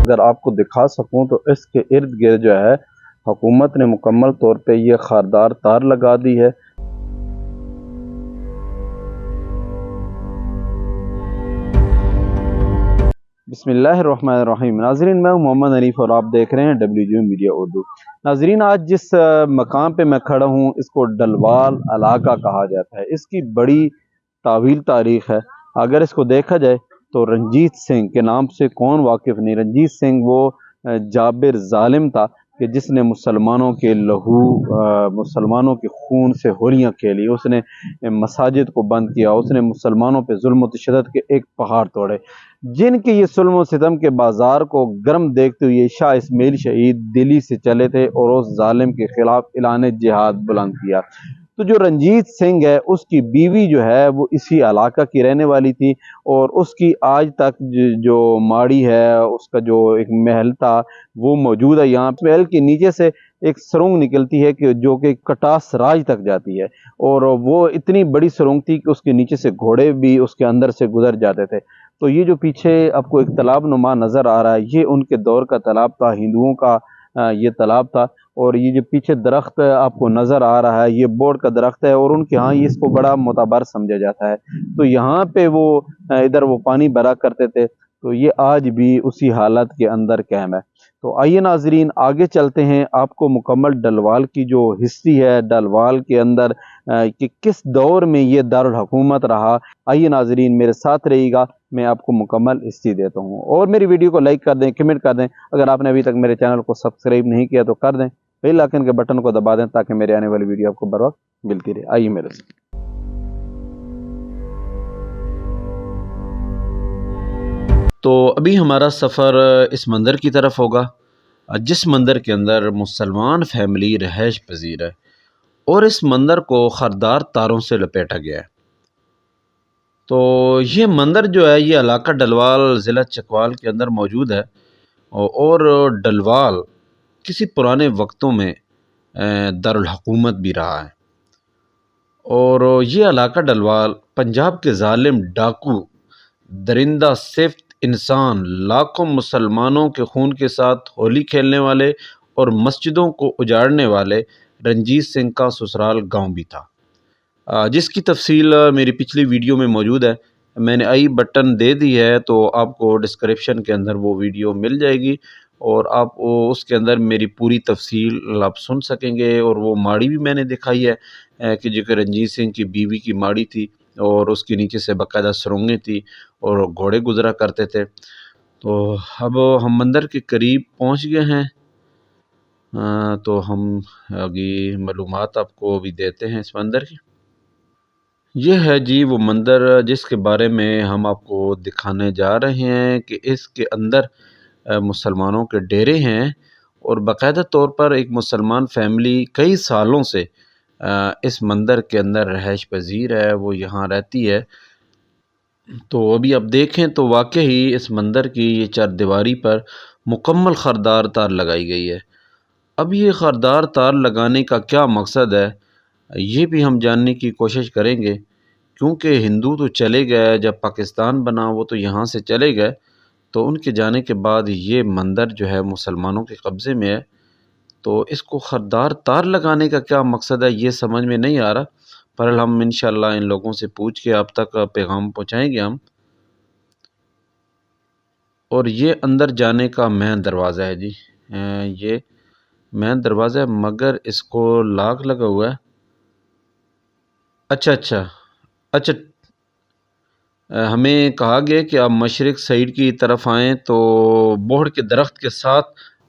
اگر آپ کو دکھا سکوں تو اس کے ارد گرد جو ہے حکومت نے مکمل طور پہ یہ خاردار تار لگا دی ہے۔ بسم اللہ الرحمن الرحیم۔ ناظرین، میں ہوں محمد حنیف اور آپ دیکھ رہے ہیں WGO میڈیا اردو۔ ناظرین، آج جس مقام پہ میں کھڑا ہوں اس کو ڈلوال علاقہ کہا جاتا ہے۔ اس کی بڑی طویل تاریخ ہے۔ اگر اس کو دیکھا جائے تو رنجیت سنگھ کے نام سے کون واقف نہیں۔ رنجیت سنگھ وہ جابر ظالم تھا کہ جس نے مسلمانوں کے لہو، مسلمانوں کے خون سے ہولیاں کھیلی۔ اس نے مساجد کو بند کیا، اس نے مسلمانوں پہ ظلم و تشدد کے ایک پہاڑ توڑے۔ جن کے یہ ظلم و ستم کے بازار کو گرم دیکھتے ہوئے شاہ اسماعیل شہید دلی سے چلے تھے اور اس ظالم کے خلاف اعلان جہاد بلند کیا۔ تو جو رنجیت سنگھ ہے اس کی بیوی جو ہے وہ اسی علاقہ کی رہنے والی تھی، اور اس کی آج تک جو ماڑی ہے، اس کا جو ایک محل تھا وہ موجود ہے۔ یہاں محل کے نیچے سے ایک سرنگ نکلتی ہے کہ جو کہ کٹاس راج تک جاتی ہے، اور وہ اتنی بڑی سرنگ تھی کہ اس کے نیچے سے گھوڑے بھی اس کے اندر سے گزر جاتے تھے۔ تو یہ جو پیچھے آپ کو ایک تالاب نما نظر آ رہا ہے، یہ ان کے دور کا تالاب تھا، ہندوؤں کا یہ تالاب تھا۔ اور یہ جو پیچھے درخت آپ کو نظر آ رہا ہے یہ بورڈ کا درخت ہے، اور ان کے ہاں اس کو بڑا معتبر سمجھا جاتا ہے۔ تو یہاں پہ وہ ادھر وہ پانی بھرا کرتے تھے، تو یہ آج بھی اسی حالت کے اندر قائم ہے۔ تو آئیے ناظرین آگے چلتے ہیں، آپ کو مکمل ڈلوال کی جو ہسٹری ہے، ڈلوال کے اندر کہ کس دور میں یہ دارالحکومت رہا، آئیے ناظرین میرے ساتھ رہیے گا، میں آپ کو مکمل ہسٹری دیتا ہوں۔ اور میری ویڈیو کو لائک کر دیں، کمنٹ کر دیں۔ اگر آپ نے ابھی تک میرے چینل کو سبسکرائب نہیں کیا تو کر دیں، بیل آئکن کے بٹن کو دبا دیں تاکہ میرے آنے والی ویڈیو آپ کو بر وقت ملتی رہے۔ آئیے میرے ساتھ۔ تو ابھی ہمارا سفر اس مندر کی طرف ہوگا جس مندر کے اندر مسلمان فیملی رہائش پذیر ہے، اور اس مندر کو خاردار تاروں سے لپیٹا گیا ہے۔ تو یہ مندر جو ہے یہ علاقہ ڈلوال ضلع چکوال کے اندر موجود ہے، اور ڈلوال کسی پرانے وقتوں میں دارالحکومت بھی رہا ہے۔ اور یہ علاقہ ڈلوال پنجاب کے ظالم ڈاکو، درندہ صفت انسان، لاکھوں مسلمانوں کے خون کے ساتھ ہولی کھیلنے والے اور مسجدوں کو اجاڑنے والے رنجیت سنگھ کا سسرال گاؤں بھی تھا، جس کی تفصیل میری پچھلی ویڈیو میں موجود ہے۔ میں نے آئی بٹن دے دی ہے، تو آپ کو ڈسکرپشن کے اندر وہ ویڈیو مل جائے گی، اور آپ اس کے اندر میری پوری تفصیل آپ سن سکیں گے۔ اور وہ ماڑی بھی میں نے دکھائی ہے کہ جو کہ رنجیت سنگھ کی بیوی کی ماڑی تھی، اور اس کے نیچے سے باقاعدہ سرنگیں تھی اور گھوڑے گزرا کرتے تھے۔ تو اب ہم مندر کے قریب پہنچ گئے ہیں، تو ہم آگے معلومات آپ کو بھی دیتے ہیں اس مندر کی۔ یہ ہے جی وہ مندر جس کے بارے میں ہم آپ کو دکھانے جا رہے ہیں کہ اس کے اندر مسلمانوں کے ڈیرے ہیں، اور باقاعدہ طور پر ایک مسلمان فیملی کئی سالوں سے اس مندر کے اندر رہائش پذیر ہے، وہ یہاں رہتی ہے۔ تو ابھی آپ دیکھیں تو واقعی اس مندر کی یہ چار دیواری پر مکمل خاردار تار لگائی گئی ہے۔ اب یہ خاردار تار لگانے کا کیا مقصد ہے یہ بھی ہم جاننے کی کوشش کریں گے، کیونکہ ہندو تو چلے گئے، جب پاکستان بنا وہ تو یہاں سے چلے گئے، تو ان کے جانے کے بعد یہ مندر جو ہے مسلمانوں کے قبضے میں ہے۔ تو اس کو خاردار تار لگانے کا کیا مقصد ہے یہ سمجھ میں نہیں آ رہا، پر ہم انشاءاللہ ان لوگوں سے پوچھ کے آپ تک پیغام پہنچائیں گے ہم۔ اور یہ اندر جانے کا مین دروازہ ہے جی، یہ مین دروازہ ہے، مگر اس کو لاک لگا ہوا ہے۔ اچھا ہمیں کہا گیا کہ آپ مشرق سائیڈ کی طرف آئیں تو بوہڑ کے درخت کے ساتھ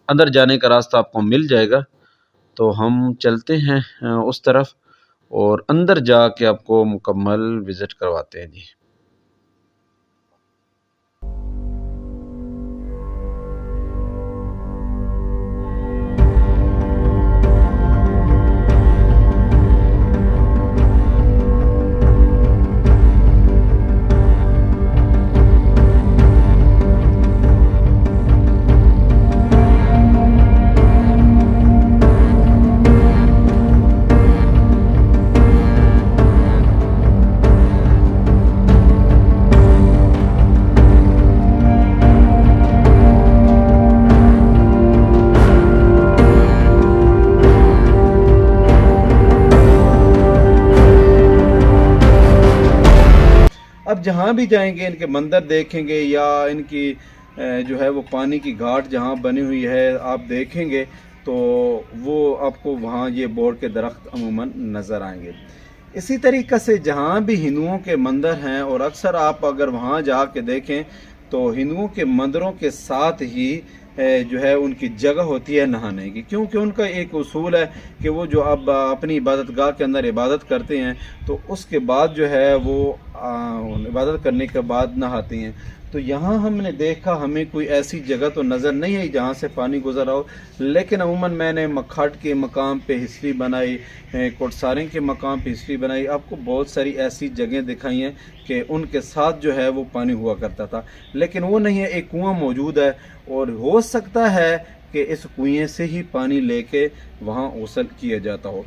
اندر جانے کا راستہ آپ کو مل جائے گا۔ تو ہم چلتے ہیں اس طرف، اور اندر جا کے آپ کو مکمل وزٹ کرواتے ہیں جی۔ جہاں بھی جائیں گے ان کے منظر دیکھیں گے یا ان کی جو ہے وہ پانی کی گھاٹ جہاں بنی ہوئی ہے آپ دیکھیں گے تو وہ آپ کو وہاں یہ بوڑ کے درخت عموماً نظر آئیں گے۔ اسی طریقے سے جہاں بھی ہندوؤں کے مندر ہیں، اور اکثر آپ اگر وہاں جا کے دیکھیں تو ہندوؤں کے مندروں کے ساتھ ہی جو ہے ان کی جگہ ہوتی ہے نہانے کی، کیونکہ ان کا ایک اصول ہے کہ وہ جو اب اپنی عبادت گاہ کے اندر عبادت کرتے ہیں تو اس کے بعد جو ہے وہ عبادت کرنے کے بعد نہاتے ہیں۔ تو یہاں ہم نے دیکھا ہمیں کوئی ایسی جگہ تو نظر نہیں آئی جہاں سے پانی گزر ہو، لیکن عموماً میں نے مکھاٹ کے مقام پہ ہسٹری بنائی، کوٹسارنگ کے مقام پہ ہسٹری بنائی، آپ کو بہت ساری ایسی جگہیں دکھائی ہیں کہ ان کے ساتھ جو ہے وہ پانی ہوا کرتا تھا، لیکن وہ نہیں ہے، ایک کنواں موجود ہے اور ہو سکتا ہے کہ اس کنویں سے ہی پانی لے کے وہاں غسل کیا جاتا ہو۔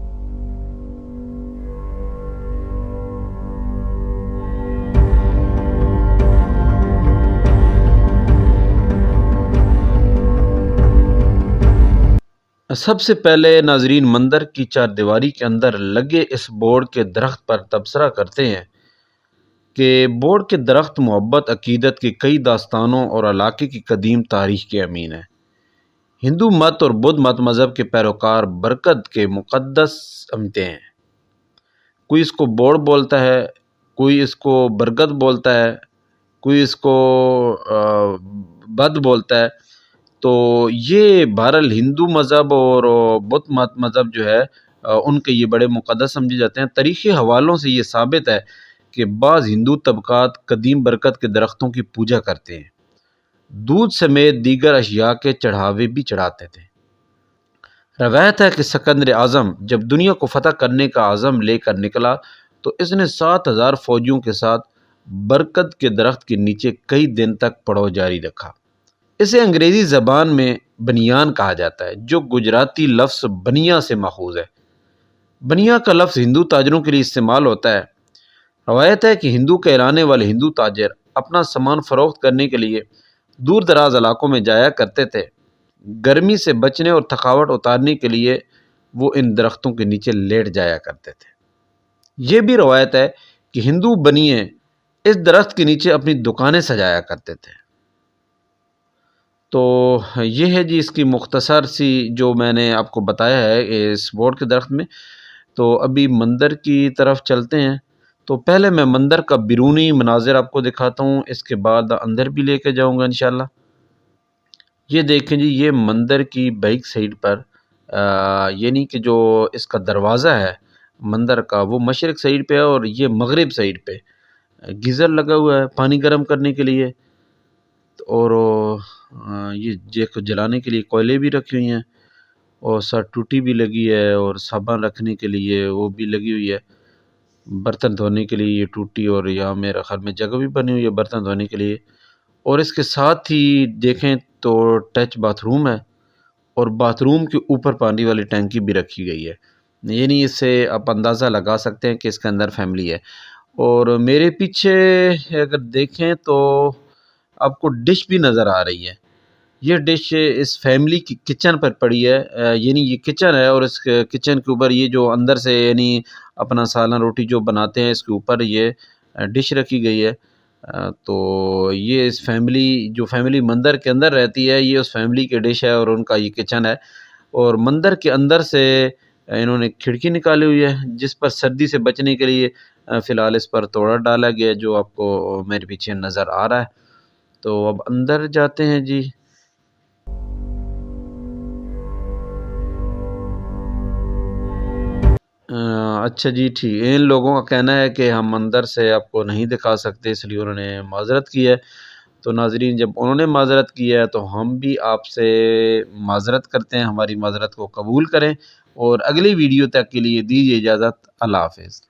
سب سے پہلے ناظرین مندر کی چار دیواری کے اندر لگے اس بوڑ کے درخت پر تبصرہ کرتے ہیں کہ بوڑ کے درخت محبت عقیدت کی کئی داستانوں اور علاقے کی قدیم تاریخ کے امین ہیں۔ ہندو مت اور بدھ مت مذہب کے پیروکار برکت کے مقدس سمجھتے ہیں۔ کوئی اس کو بوڑ بولتا ہے، کوئی اس کو برگد بولتا ہے، کوئی اس کو بد بولتا ہے۔ تو یہ بہرحال ہندو مذہب اور بدھ مت مذہب جو ہے ان کے یہ بڑے مقدس سمجھے جاتے ہیں۔ تاریخی حوالوں سے یہ ثابت ہے کہ بعض ہندو طبقات قدیم برکت کے درختوں کی پوجا کرتے ہیں، دودھ سمیت دیگر اشیاء کے چڑھاوے بھی چڑھاتے تھے۔ روایت ہے کہ سکندر اعظم جب دنیا کو فتح کرنے کا عزم لے کر نکلا تو اس نے 7,000 فوجیوں کے ساتھ برکت کے درخت کے نیچے کئی دن تک پڑاؤ جاری رکھا۔ اسے انگریزی زبان میں بنیان کہا جاتا ہے، جو گجراتی لفظ بنیا سے ماخوذ ہے۔ بنیا کا لفظ ہندو تاجروں کے لیے استعمال ہوتا ہے۔ روایت ہے کہ ہندو کہلانے والے ہندو تاجر اپنا سامان فروخت کرنے کے لیے دور دراز علاقوں میں جایا کرتے تھے۔ گرمی سے بچنے اور تھکاوٹ اتارنے کے لیے وہ ان درختوں کے نیچے لیٹ جایا کرتے تھے۔ یہ بھی روایت ہے کہ ہندو بنیے اس درخت کے نیچے اپنی دکانیں سجایا کرتے تھے۔ تو یہ ہے جی اس کی مختصر سی جو میں نے آپ کو بتایا ہے اس بورڈ کے درخت میں۔ تو ابھی مندر کی طرف چلتے ہیں۔ تو پہلے میں مندر کا بیرونی مناظر آپ کو دکھاتا ہوں، اس کے بعد اندر بھی لے کے جاؤں گا انشاءاللہ۔ یہ دیکھیں جی، یہ مندر کی بیک سائڈ پر یعنی کہ جو اس کا دروازہ ہے مندر کا وہ مشرق سائڈ پہ ہے اور یہ مغرب سائڈ پہ گیزر لگا ہوا ہے پانی گرم کرنے کے لیے، اور یہ جیک جلانے کے لیے کوئلے بھی رکھی ہوئی ہیں، اور سر ٹوٹی بھی لگی ہے، اور صابن رکھنے کے لیے وہ بھی لگی ہوئی ہے، برتن دھونے کے لیے یہ ٹوٹی، اور یہاں میرے خیال میں جگہ بھی بنی ہوئی ہے برتن دھونے کے لیے۔ اور اس کے ساتھ ہی دیکھیں تو ٹچ باتھ روم ہے، اور باتھ روم کے اوپر پانی والی ٹینکی بھی رکھی گئی ہے، یعنی اس سے آپ اندازہ لگا سکتے ہیں کہ اس کے اندر فیملی ہے۔ اور میرے پیچھے اگر دیکھیں تو آپ کو ڈش بھی نظر آ رہی ہے، یہ ڈش اس فیملی کی کچن پر پڑی ہے، یعنی یہ کچن ہے اور اس کچن کے اوپر یہ جو اندر سے یعنی اپنا سالن روٹی جو بناتے ہیں اس کے اوپر یہ ڈش رکھی گئی ہے۔ تو یہ اس فیملی جو فیملی مندر کے اندر رہتی ہے یہ اس فیملی کی ڈش ہے اور ان کا یہ کچن ہے۔ اور مندر کے اندر سے انہوں نے کھڑکی نکالی ہوئی ہے جس پر سردی سے بچنے کے لیے فی الحال اس پر توڑا ڈالا گیا جو آپ کو میرے پیچھے نظر آ رہا ہے۔ تو اب اندر جاتے ہیں جی۔ اچھا جی ٹھیک، ان لوگوں کا کہنا ہے کہ ہم اندر سے آپ کو نہیں دکھا سکتے، اس لیے انہوں نے معذرت کی ہے۔ تو ناظرین جب انہوں نے معذرت کی ہے تو ہم بھی آپ سے معذرت کرتے ہیں، ہماری معذرت کو قبول کریں، اور اگلی ویڈیو تک کے لیے دیجیے اجازت۔ اللہ حافظ۔